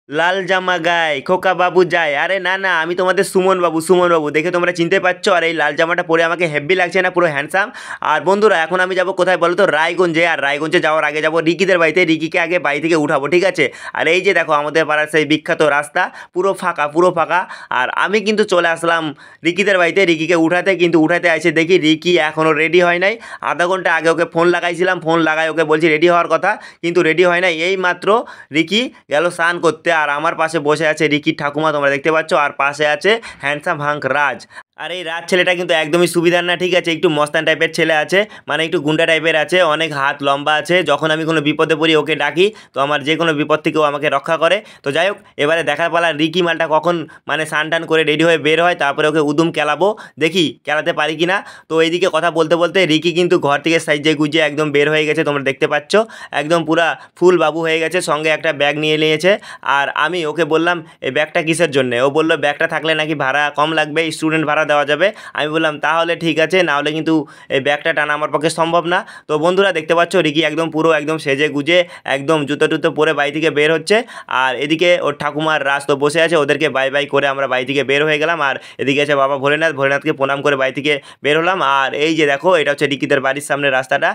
লাল জামা গায়ে খোকা বাবু যায়। আরে না না, আমি তোমাদের সুমন বাবু, সুমন বাবু দেখে তোমরা চিনতে পারছো। আর এই লাল জামাটা পরে আমাকে হেব্বি লাগছে না, পুরো হ্যান্ডসাম। আর বন্ধুরা এখন আমি যাব কোথায় বলো তো, রায়গঞ্জে। আর রায়গঞ্জে যাওয়ার আগে যাব রিকিদের বাড়িতে, রিকিকে আগে বাড়ি থেকে উঠাবো, ঠিক আছে। আর এই যে দেখো আমাদের পাড়ার সেই বিখ্যাত রাস্তা, পুরো ফাঁকা পুরো ফাঁকা। আর আমি কিন্তু চলে আসলাম রিকিদের বাড়িতে রিকিকে উঠাতে, কিন্তু উঠাতে আসে দেখি রিকি এখনও রেডি হয় নাই। আধা ঘন্টা আগে ওকে ফোন লাগাইছিলাম, ফোন লাগাই ওকে বলছি রেডি হওয়ার কথা, কিন্তু রেডি হয় নাই। এই মাত্র রিকি গেল স্নান করতে, আর আমার পাশে বসে আছে রিকির ঠাকুমা, তোমরা দেখতে পাচ্ছ। আর পাশে আছে হ্যান্ডসাম হাঙ্ক রাজ। আর এই রাজ ছেলেটা কিন্তু একদমই সুবিধার না, ঠিক আছে। একটু মস্তান টাইপের ছেলে আছে, মানে একটু গুন্ডা টাইপের আছে, অনেক হাত লম্বা আছে। যখন আমি কোনো বিপদে পড়ি ওকে ডাকি, তো আমার যে কোনো বিপদ থেকেও আমাকে রক্ষা করে। তো যাই হোক, এবারে দেখার পালা রিকি মালটা কখন মানে স্নান টান করে রেডি হয়ে বের হয়, তারপরে ওকে উদুম খেলাবো, দেখি খেলাতে পারি কি না। তো এইদিকে কথা বলতে বলতে রিকি কিন্তু ঘর থেকে সাইজে গুজে একদম বের হয়ে গেছে, তোমরা দেখতে পাচ্ছ। একদম পুরা ফুল বাবু হয়ে গেছে, সঙ্গে একটা ব্যাগ নিয়ে নিয়েছে। আর আমি ওকে বললাম এই ব্যাগটা কিসের জন্য, ও বললো ব্যাগটা থাকলে নাকি ভাড়া কম লাগবে, স্টুডেন্ট ভাড়া দেওয়া যাবে। আমি বললাম তাহলে ঠিক আছে, না হলে কিন্তু এই ব্যাগটা টানা আমার পক্ষে সম্ভব না। তো বন্ধুরা দেখতে পাচ্ছ রিকি একদম পুরো একদম সেজে গুজে একদম জুতো টুতো পরে বাড়ি থেকে বের হচ্ছে। আর এদিকে ওর ঠাকুমার রাজ তো বসে আছে, ওদেরকে বাই বাই করে আমরা বাড়ি থেকে বের হয়ে গেলাম। আর এদিকে আছে বাবা ভোলেনাথ, ভোলেনাথকে প্রণাম করে বাড়ি থেকে বের হলাম। আর এই যে দেখো এটা হচ্ছে রিকিদের বাড়ির সামনে রাস্তাটা।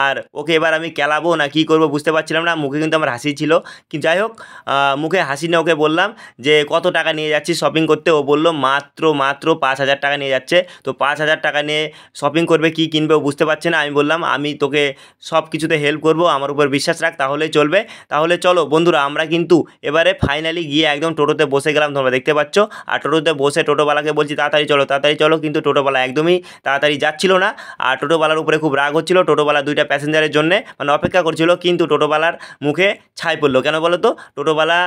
আর ওকে এবার আমি খেলাবো না কি করবো বুঝতে পারছিলাম না, মুখে কিন্তু আমার হাসি ছিল। কিন্তু যাই হোক, মুখে হাসি না, ওকে বললাম যে কত টাকা নিয়ে যাচ্ছি শপিং করতে। ও বললো মাত্র মাত্র 5,000 টাকা নিয়ে যাচ্ছে। তো 5,000 টাকা নিয়ে শপিং করবে, কি কিনবে ও বুঝতে পারছে না। আমি বললাম আমি তোকে সব কিছুতে হেল্প করবো, আমার উপর বিশ্বাস রাখ, তাহলেই চলবে। তাহলে চলো বন্ধুরা, আমরা কিন্তু এবারে ফাইনালি গিয়ে একদম টোটোতে বসে গেলাম, তোমরা দেখতে পাচ্ছ। আর টোটোতে বসে টোটোওয়ালাকে বলছি তাড়াতাড়ি চলো তাড়াতাড়ি চলো, কিন্তু টোটোওয়ালা একদমই তাড়াতাড়ি যাচ্ছিল না। আর টোটোওয়ালার উপরে খুব রাগ হচ্ছিল, টোটোওয়ালা দুইটা প্যাসেঞ্জারের জন্য মানে অপেক্ষা করছিল। কিন্তু টোটোওয়ালার মুখে ছাই পড়লো, কেন বলো তো, টোটোওয়ালা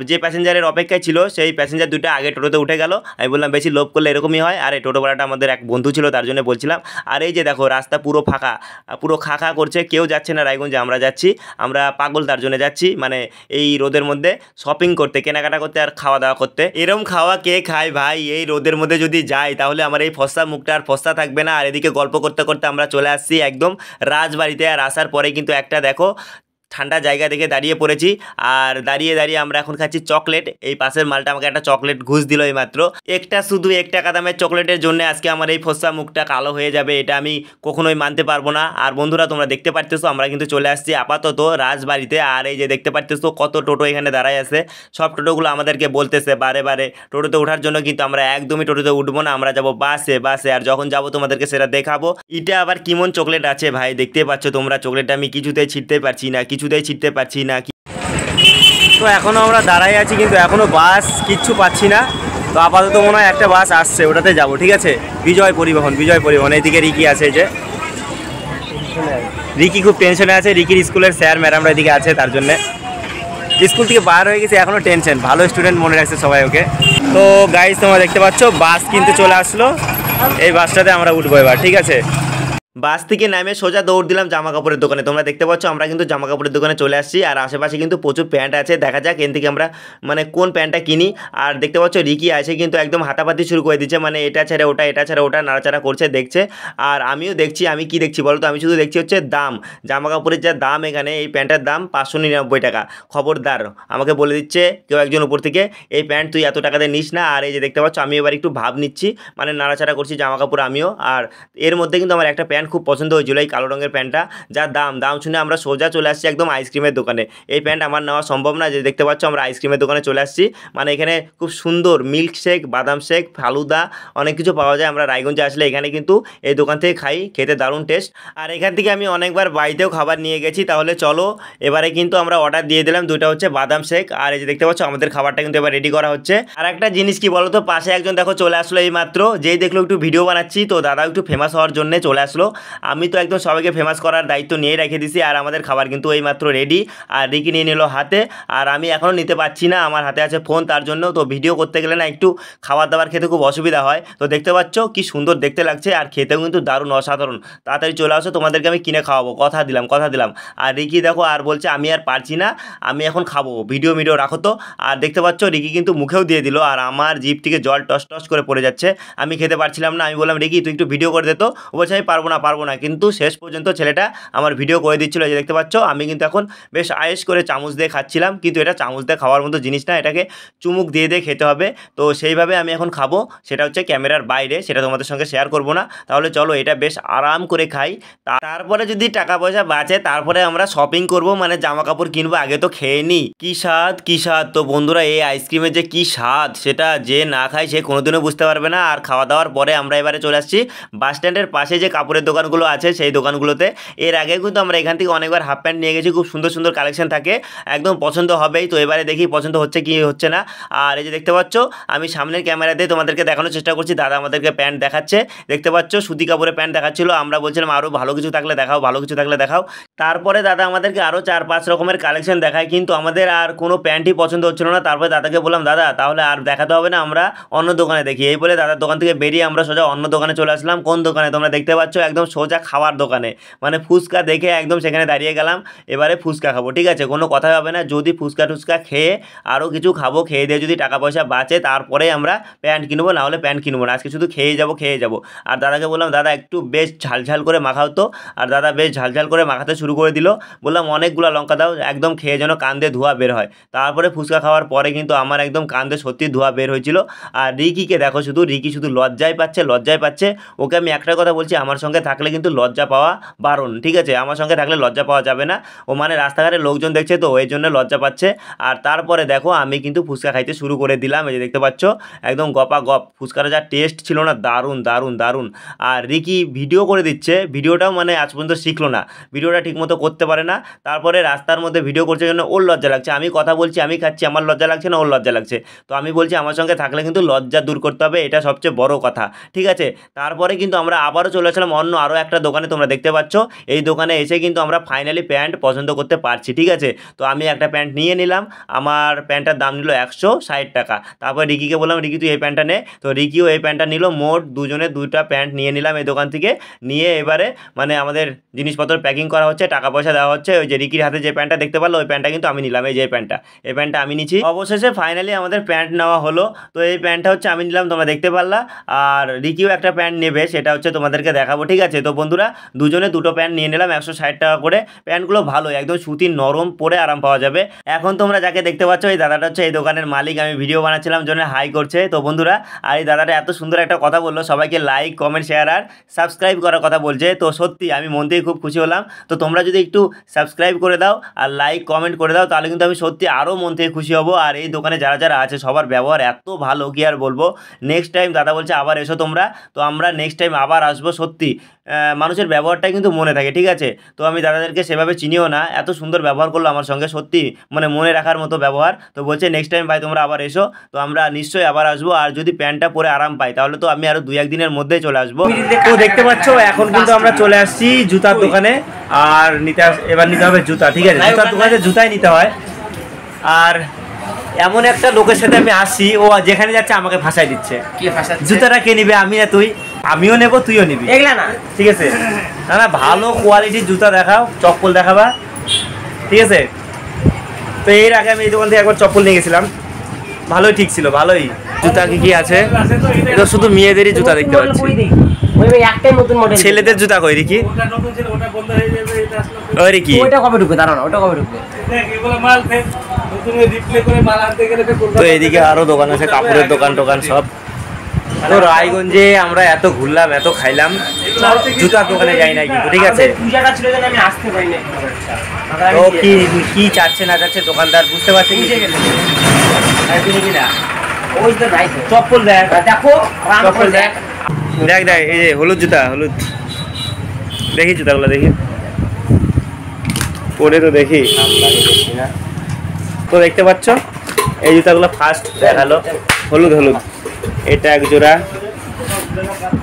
যে প্যাসেঞ্জারের অপেক্ষায় ছিল সেই প্যাসেঞ্জার দুটো আগে টোটোতে উঠে গেল। আমি বললাম বেশি লোভ করলে এরকমই হয়। আর এই টোটোওয়ালাটা আমাদের এক বন্ধু ছিল, তার জন্য বলছিলাম। আর এই যে দেখো রাস্তা পুরো ফাঁকা, পুরো খা খা করছে, কেউ যাচ্ছে না রায়গঞ্জে, আমরা যাচ্ছি। আমরা পাগল তার জন্য যাচ্ছি, মানে এই রোদের মধ্যে শপিং করতে, কেনাকাটা করতে আর খাওয়া দাওয়া করতে। এরম খাওয়া কে খায় ভাই, এই রোদের মধ্যে যদি যাই তাহলে আমার এই ফস্সা মুখটা আর ফস্সা থাকবে না। আর এদিকে গল্প করতে করতে আমরা চলে আসছি একদম রাজবাড়িতে। আর আসার পরে কিন্তু একটা দেখো ঠান্ডা জায়গা দেখে দাঁড়িয়ে পড়েছি। আর দাঁড়িয়ে দাঁড়িয়ে আমরা এখন খাচ্ছি চকলেট। এই পাশের মালটা আমাকে একটা চকলেট ঘুষ দিল এই মাত্র, একটা শুধু 1 টাকা দামের চকলেটের জন্য আজকে আমার এই ফর্সা মুখটা কালো হয়ে যাবে, এটা আমি কখনোই মানতে পারবো না। আর বন্ধুরা তোমরা দেখতে পারতেছো আমরা কিন্তু চলে আসছি আপাতত রাজবাড়িতে। আর এই যে দেখতে পারতেছো কত টোটো এখানে দাঁড়ায় আছে, সব টোটোগুলো আমাদেরকে বলতেছে বারে বারে টোটোতে ওঠার জন্য, কিন্তু আমরা একদমই টোটোতে উঠবো না, আমরা যাবো বাসে বাসে। আর যখন যাবো তোমাদেরকে সেটা দেখাবো। এটা আবার কেমন চকলেট আছে ভাই, দেখতে পাচ্ছ তোমরা চকলেটটা আমি কিছুতেই ছিটতে পারছি না, কিছুতেই ছিটতে পারছি না। তো এখনও আমরা দাঁড়াই আছি, কিন্তু এখনও বাস কিচ্ছু পাচ্ছি না। তো আপাতত মনে হয় একটা বাস আসছে, ওটাতে যাব, ঠিক আছে। বিজয় পরিবহন, বিজয় পরিবহন। এইদিকে রিকি আছে, যে রিকি খুব টেনশনে আছে, রিকির স্কুলের স্যার ম্যাডামরা এদিকে আছে, তার জন্যে স্কুল থেকে বার হয়ে গেছে, এখনও টেনশন। ভালো স্টুডেন্ট মনে রাখছে সবাই ওকে। তো গাইজ তোমরা দেখতে পাচ্ছ বাস কিন্তু চলে আসলো, এই বাসটাতে আমরা উঠবো এবার, ঠিক আছে। বাস থেকে নামে সোজা দৌড় দিলাম জামা কাপড়ের দোকানে, তোমরা দেখতে পাচ্ছ আমরা কিন্তু জামা কাপড়ের দোকানে চলে আসছি। আর আশেপাশে কিন্তু প্রচুর প্যান্ট আছে, দেখা যাক এন থেকে আমরা মানে কোন প্যান্টটা কিনি। আর দেখতে পাচ্ছ রিকি আছে কিন্তু একদম হাতাপাতি শুরু করে দিচ্ছে, মানে এটা ছেড়ে ওটা, এটা ছেড়ে ওটা নাড়াচাড়া করছে, দেখছে। আর আমিও দেখছি, আমি কি দেখছি বলো তো, আমি শুধু দেখছি হচ্ছে দাম, জামা কাপড়ের যা দাম এখানে, এই প্যান্টের দাম 599 টাকা। খবরদার, আমাকে বলে দিচ্ছে কেউ একজন উপর থেকে এই প্যান্ট তুই এত টাকাতে নিস না। আর এই যে দেখতে পাচ্ছ আমি এবার একটু ভাব নিচ্ছি, মানে নাড়াচাড়া করছি জামা কাপড় আমিও। আর এর মধ্যে কিন্তু আমার একটা প্যান্ট খুব পছন্দ হয়েছিল, এই কালো রঙের প্যান্টটা, যার দাম শুনে আমরা সোজা চলে আসছি একদম আইসক্রিমের দোকানে। এই প্যান্ট আমার নেওয়া সম্ভব না, যে দেখতে পাচ্ছ আমরা আইসক্রিমের দোকানে চলে আসছি। মানে এখানে খুব সুন্দর মিল্ক শেক, বাদাম শেক, ফালুদা অনেক কিছু পাওয়া যায়। আমরা রায়গঞ্জে আসলে এখানে কিন্তু এই দোকান থেকে খাই, খেতে দারুণ টেস্ট। আর এখান থেকে আমি অনেকবার বাড়িতেও খাবার নিয়ে গেছি। তাহলে চলো এবারে কিন্তু আমরা অর্ডার দিয়ে দিলাম, দুটো হচ্ছে বাদাম শেক। আর এই যে দেখতে পাচ্ছ আমাদের খাবারটা কিন্তু এবার রেডি করা হচ্ছে। আর একটা জিনিস কি বলো তো, পাশে একজন দেখো চলে আসলো এই মাত্র, যেই দেখলো একটু ভিডিও বানাচ্ছি, তো দাদা একটু ফেমাস হওয়ার জন্য চলে আসলো। আমি তো একদম সবাইকে ফেমাস করার দায়িত্ব নিয়ে রেখে দিছি। আর আমাদের খাবার কিন্তু এই মাত্র রেডি, আর রিকি নিয়ে নিল হাতে। আর আমি এখনও নিতে পারছি না, আমার হাতে আছে ফোন, তার জন্য তো ভিডিও করতে গেলে না একটু খাবার দাবার খেতে খুব অসুবিধা হয়। তো দেখতে পাচ্ছ কি সুন্দর দেখতে লাগছে, আর খেতেও কিন্তু দারুণ অসাধারণ। তাড়াতাড়ি চলে আসো, তোমাদেরকে আমি কিনে খাওয়াবো, কথা দিলাম কথা দিলাম। আর রিকি দেখো আর বলছে আমি আর পারছি না, আমি এখন খাবো, ভিডিও রাখো তো। আর দেখতে পাচ্ছ রিকি কিন্তু মুখেও দিয়ে দিল, আর আমার জিভ থেকে জল টস টস করে পড়ে যাচ্ছে। আমি খেতে পারছিলাম না, আমি বললাম রিকি তুই একটু ভিডিও করে দে তো। ও বলছে আমি পারবো না পারবো না, কিন্তু শেষ পর্যন্ত ছেলেটা আমার ভিডিও করে দিচ্ছিলো। যে দেখতে পাচ্ছ আমি কিন্তু এখন বেশ আয়েস করে চামচ দিয়ে খাচ্ছিলাম, কিন্তু এটা চামচ দিয়ে খাওয়ার মতো জিনিস না, এটাকে চুমুক দিয়ে দিয়ে খেতে হবে। তো সেইভাবে আমি এখন খাবো, সেটা হচ্ছে ক্যামেরার বাইরে, সেটা তোমাদের সঙ্গে শেয়ার করবো না। তাহলে চলো এটা বেশ আরাম করে খাই, তারপরে যদি টাকা পয়সা বাঁচে তারপরে আমরা শপিং করব, মানে জামা কাপড় কিনবো। আগে তো খেয়ে নিই। কি স্বাদ কি স্বাদ! তো বন্ধুরা এই আইসক্রিমের যে কি স্বাদ সেটা যে না খায় সে কোনোদিনও বুঝতে পারবে না। আর খাওয়া দাওয়ার পরে আমরা এবারে চলে আসছি বাস স্ট্যান্ডের পাশে যে কাপড়ের দোকানগুলো আছে সেই দোকানগুলোতে। এর আগে কিন্তু আমরা এখান থেকে অনেকবার হাফ প্যান্ট নিয়ে গেছি, খুব সুন্দর সুন্দর কালেকশন থাকে, একদম পছন্দ হবেই। তো এবারে দেখি পছন্দ হচ্ছে কি হচ্ছে না। আর এই যে দেখতে পাচ্ছ আমি সামনের ক্যামেরাতে তোমাদেরকে দেখানোর চেষ্টা করছি, দাদা আমাদেরকে প্যান্ট দেখাচ্ছে। দেখতে পাচ্ছ সুতি কাপড়ের প্যান্ট দেখাচ্ছিল, আমরা বলছিলাম আরও ভালো কিছু থাকলে দেখাও, ভালো কিছু থাকলে দেখাও। তারপরে দাদা আমাদেরকে আরও 4-5 রকমের কালেকশন দেখায়, কিন্তু আমাদের আর কোনো প্যান্টই পছন্দ হচ্ছিল না। তারপরে দাদাকে বললাম দাদা তাহলে আর দেখাতে হবে না, আমরা অন্য দোকানে দেখি। এই বলে দাদার দোকান থেকে বেরিয়ে আমরা সোজা অন্য দোকানে চলে আসলাম। কোন দোকানে তোমরা দেখতে পাচ্ছ, একদম সোজা খাওয়ার দোকানে, মানে ফুচকা দেখে একদম সেখানে দাঁড়িয়ে গেলাম। এবারে ফুচকা খাবো, ঠিক আছে, কোনো কথা হবে না। যদি ফুচকা টুচকা খেয়ে আরও কিছু খাবো, খেয়ে দিয়ে যদি টাকা পয়সা বাঁচে তারপরে আমরা প্যান্ট কিনবো, না হলে প্যান্ট কিনবো না। আজকে শুধু খেয়ে যাবো। আর দাদাকে বললাম দাদা একটু বেশ ঝালঝাল করে মাখাও তো। আর দাদা বেশ ঝালঝাল করে মাখাতে শুরু করে দিল। বললাম অনেকগুলো লঙ্কা দাও, একদম খেয়ে যেন কান দিয়ে ধোঁয়া বের হয়। তারপরে ফুচকা খাওয়ার পরে কিন্তু আমার একদম কান দিয়ে সত্যি ধোঁয়া বের হয়েছিল। আর রিকিকে দেখো শুধু, রিকি শুধু লজ্জায় পাচ্ছে। ওকে আমি একটা কথা বলছি, আমার সঙ্গে থাকলে কিন্তু লজ্জা পাওয়া বারণ, ঠিক আছে, আমার সঙ্গে থাকলে লজ্জা পাওয়া যাবে না। ও মানে রাস্তাঘাটে লোকজন দেখছে তো এই জন্য লজ্জা পাচ্ছে। আর তারপরে দেখো আমি কিন্তু ফুচকা খাইতে শুরু করে দিলাম। এই যে দেখতে পাচ্ছ একদম গপা গপ ফুচকাটা, যা টেস্ট ছিল না, দারুণ দারুণ দারুণ। আর রিকি ভিডিও করে দিচ্ছে, ভিডিওটাও মানে আজ পর্যন্ত শিখলো না, ভিডিওটা ঠিকমতো করতে পারে না। তারপরে রাস্তার মধ্যে ভিডিও করছে জন্য ওর লজ্জা লাগছে, আমি কথা বলছি আমি খাচ্ছি, আমার লজ্জা লাগছে না ওর লজ্জা লাগছে। তো আমি বলছি আমার সঙ্গে থাকলে কিন্তু লজ্জা দূর করতে হবে, এটা সবচেয়ে বড় কথা, ঠিক আছে। তারপরে কিন্তু আমরা আবারও চলে আসলাম অন্য আরও একটা দোকানে, তোমরা দেখতে পাচ্ছ এই দোকানে এসে কিন্তু আমরা ফাইনালি প্যান্ট পছন্দ করতে পারছি, ঠিক আছে। তো আমি একটা প্যান্ট নিয়ে নিলাম, আমার প্যান্টটার দাম নিল 160 টাকা। তারপর রিকিকে বললাম রিকি তুই এই প্যান্টটা নে, তো রিকিও এই প্যান্টটা নিল। মোট দুজনে দুইটা প্যান্ট নিয়ে নিলাম এই দোকান থেকে। নিয়ে এবারে মানে আমাদের জিনিসপত্র প্যাকিং করা হচ্ছে, টাকা পয়সা দেওয়া হচ্ছে। ওই যে রিকির হাতে যে প্যান্টটা দেখতে পারলো ওই প্যান্টটা কিন্তু আমি নিলাম, এই যে এই প্যান্টটা আমি নিচ্ছি। অবশেষে ফাইনালি আমাদের প্যান্ট নেওয়া হলো। তো এই প্যান্টটা হচ্ছে আমি নিলাম, তোমরা দেখতে পারলা। আর রিকিও একটা প্যান্ট নেবে, সেটা হচ্ছে তোমাদেরকে দেখাবো, ঠিক আছে। তো বন্ধুরা দুজনে দুটো প্যান্ট নিয়ে নিলাম 160 টাকা করে। প্যান্টগুলো ভালো, একদম সুতির, নরম, পরে আরাম পাওয়া যাবে। এখন তোমরা যাকে দেখতে পাচ্ছ এই দাদাটা হচ্ছে এই দোকানের মালিক। আমি ভিডিও বানাচ্ছিলাম জন্য হাই করছে। তো বন্ধুরা আর এই দাদাটা এত সুন্দর একটা কথা বললো, সবাইকে লাইক কমেন্ট শেয়ার আর সাবস্ক্রাইব করার কথা বলছে। তো সত্যি আমি মন থেকে খুব খুশি হলাম। তো তোমরা যদি একটু সাবস্ক্রাইব করে দাও আর লাইক কমেন্ট করে দাও তাহলে কিন্তু আমি সত্যি আরও মন থেকে খুশি হব। আর এই দোকানে যারা যারা আছে সবার ব্যবহার এত ভালো, কি আর বলবো। নেক্সট টাইম দাদা বলছে আবার এসো তোমরা, তো আমরা নেক্সট টাইম আবার আসবো। সত্যি মানুষের ব্যবহারটাই কিন্তু মনে থাকে, ঠিক আছে। তো আমি দাদাদেরকে সেভাবে চিনিও না, এত সুন্দর ব্যবহার করলো আমার সঙ্গে, সত্যি মানে মনে রাখার মতো ব্যবহার। তো বলছে নেক্সট টাইম ভাই তোমরা আবার এসো, তো আমরা নিশ্চয়ই আবার আসবো। আর যদি প্যান্টটা পরে আরাম পাই তাহলে তো আমি আরও 2-1 দিনের মধ্যেই চলে আসবো। তো দেখতে পাচ্ছ এখন কিন্তু আমরা চলে আসছি জুতার দোকানে। আর এবার নিতে হবে জুতা, ঠিক আছে, জুতার দোকানে জুতাই নিতে হয়। আর এমন একটা লোকের সাথে আমি আসছি, ও যেখানে যাচ্ছে আমাকে ভাষায় দিচ্ছে, জুতাটা কে নিবে, আমি না তুই, আমিও নেব তুইও নিবি, এগুলা না, ঠিক আছে। না না ভালো কোয়ালিটির জুতা দেখাও, চপ্পল দেখাবা, ঠিক আছে। তো এর আগে আমি এই দোকান থেকে একবার চপ্পল নিয়ে গেছিলাম, ভালোই ঠিক ছিল, ভালোই। জুতা কি আছে, এটা শুধু মেয়েদেরই জুতা দেখতে পাচ্ছি, ছেলেদের জুতা কই রিকি? ওই রিকি ওটা কবে ঢুকবে, দাঁড়ানো ওটা কবে ঢুকবে। তো এইদিকে আরো দোকান আছে, কাপড়ের দোকান টোকান সব। তো রায়গঞ্জে আমরা এত ঘুরলাম, এত খাইলাম, জুতার দোকানে যাই নাই কিন্তু, ঠিক আছে। তো কি চাচ্ছে না চাচ্ছে দোকানদার বুঝতে পারছে কি, চপ্পল দেখ, দেখো চপ্পল দেখ, দেখ দেখ এই যে হলুদ জুতা, হলুদ, দেখি জুতাগুলো দেখি পরে, তো দেখি না। তো দেখতে পাচ্ছ এই জুতাগুলো ফার্স্ট দেখালো, হলুদ হলুদ, এটা এক জোড়া।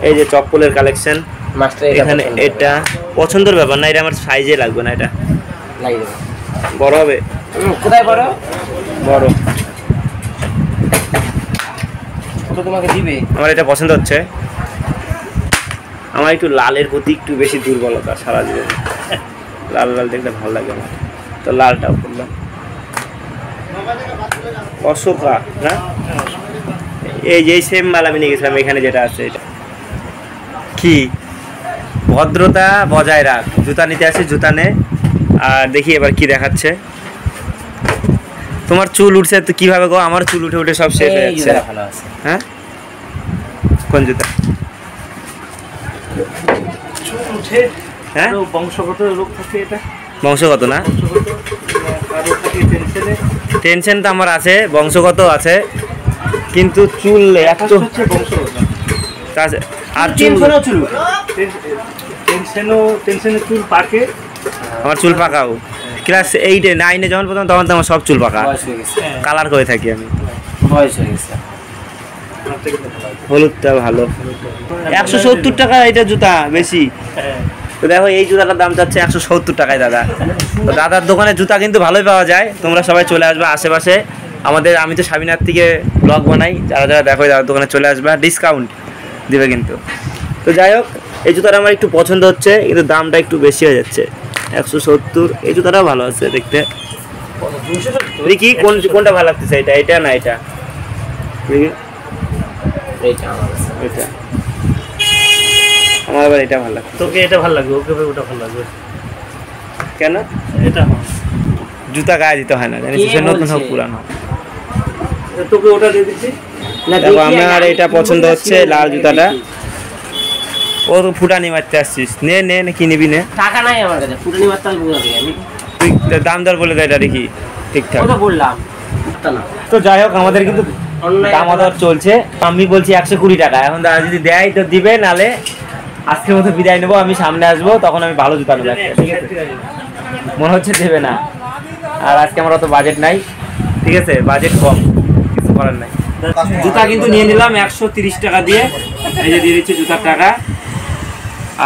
এই যে চপ্পলের কালেকশন এখানে, এটা পছন্দের ব্যাপার না, এটা আমার সাইজে লাগবে না, এটা বড় হবে, কোথায় বড় বড় তোমাকে দিবে। আমার এটা পছন্দ হচ্ছে, আমার একটু লালের প্রতি একটু বেশি দুর্বলতা, সারা জীবন লাল লাল দেখলে ভালো লাগে আমার, তো লালটাও করলাম। অশোকা না, এই যে সেম মাল আমি নিয়ে গেছিলাম এখানে যেটা আছে, এটা কি ভদ্রতা বজায় রাখ। জুতা নিতে আসি, জুতা নে। আর দেখি এবার কি দেখাচ্ছে। তোমার চুল উঠছে তো কিভাবে গো? আমার চুল উঠে উঠে সব শেষ হয়ে যাচ্ছে। হ্যাঁ, কোন জুতা? হ্যাঁ, বংশগত রোগ থাকে এটা। বংশগত না? টেনশন তো আমার আছে, বংশগত আছে, কিন্তু চুল এত আর টেনশনে চুল পাকে। আমার চুল পাকাও ক্লাস 8-এ 9-এ যখন প্রথম, তখন তো আমার সব চুল পাকা, কালার করে থাকি আমি। বয়স হয়ে গেছে। হলুদটা ভালো। 170 টাকা এটা জুতা, বেশি। তো দেখো এই জুতাটার দাম যাচ্ছে 170 টাকায় দাদা। তো দাদার দোকানে জুতা কিন্তু ভালোই পাওয়া যায়, তোমরা সবাই চলে আসবে আশেপাশে আমাদের। আমি তো স্বামীনাথ থেকে ব্লগ বানাই, যারা যারা দেখো দাদার দোকানে চলে আসবে, ডিসকাউন্ট দেবে কিন্তু। তো যাই হোক, এই জুতাটা আমার একটু পছন্দ হচ্ছে, কিন্তু দামটা একটু বেশি হয়ে যাচ্ছে 170। এই জুতাটাও ভালো আছে দেখতে। দেখি কোনটা ভালো লাগতেছে, এটা না এটা? দেখি এটা আমার আবার এটা ভালো লাগে। তোকে এটা ভালো লাগবে, ওকে ওটা ভালো লাগবে। কেন? এটা জুতা গায়ে দিতে হয় না, জানিস, নতুন হোক পুরানো। তোকে ওটা দিয়ে দিচ্ছি। দেখো আমার এটা পছন্দ হচ্ছে, লাল জুতাটা। ও তো ফুটানি মারতে আসছিস, নে নে নে, কি নিবি নে? টাকা নাই আমার কাছে, ফুটানি মারতে আমি বুঝা দিই। আমি তুই দাম দর বলে দে, এটা দেখি ঠিকঠাক। ওটা বললাম না। তো যাই হোক, আমাদের কিন্তু দাম দর চলছে। আমি বলছি 120 টাকা। এখন দাদা যদি দেয় তো দিবে, নালে আজকের মতো বিদায় নেবো। আমি সামনে আসবো, তখন আমি ভালো জুতা নেবো একটা, ঠিক আছে? মনে হচ্ছে দেবে না। আর আজকে আমার অত বাজেট নাই, ঠিক আছে, বাজেট কম, কিছু করার নাই। জুতা কিন্তু নিয়ে নিলাম 130 টাকা দিয়ে। এই যে দিয়ে দিচ্ছি জুতার টাকা।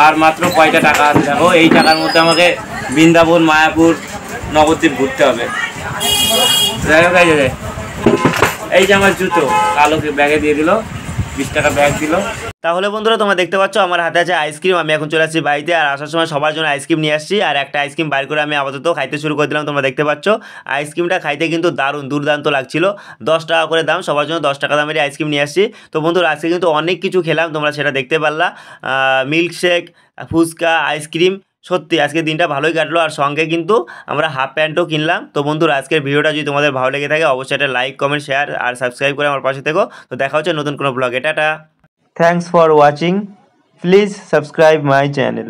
আর মাত্র কয়টা টাকা আছে দেখো, এই টাকার মধ্যে আমাকে বৃন্দাবন, মায়াপুর, নবদ্বীপ ঘুরতে হবে। যাই হোক, এই যে আমার জুতো, কালো ব্যাগে দিয়ে দিল, 20 টাকা ব্যাগ দিল। তাহলে বন্ধুরা, তোমরা দেখতে পাচ্ছ আমার হাতে আছে আইসক্রিম। আমি এখন চলে আসছি বাড়িতে, আর আসার সময় সবার জন্য আইসক্রিম নিয়ে আসছি। আর একটা আইসক্রিম বাইর করে আমি আপাতত খাইতে শুরু করে দিলাম। তোমরা দেখতে পাচ্ছ আইসক্রিমটা খাইতে কিন্তু দারুণ দুর্দান্ত লাগছিল। 10 টাকা করে দাম, সবার জন্য 10 টাকা দামের আইসক্রিম নিয়ে আসছি। তো বন্ধুরা, আজকে কিন্তু অনেক কিছু খেলাম, তোমরা সেটা দেখতে পারলা। Milkshake, phuchka, ice cream. সত্যি আজকের দিনটা ভালোই কাটলো। আর সঙ্গে কিন্তু আমরা হাফ প্যান্টও কিনলাম। তো বন্ধুরা, আজকের ভিডিওটা যদি তোমাদের ভালো লেগে থাকে, অবশ্যই একটা লাইক, কমেন্ট, শেয়ার আর সাবস্ক্রাইব করে আমার পাশে থেকো। তো দেখা হচ্ছে নতুন কোনো ব্লগে। Tata. Thanks for watching. Please subscribe my channel.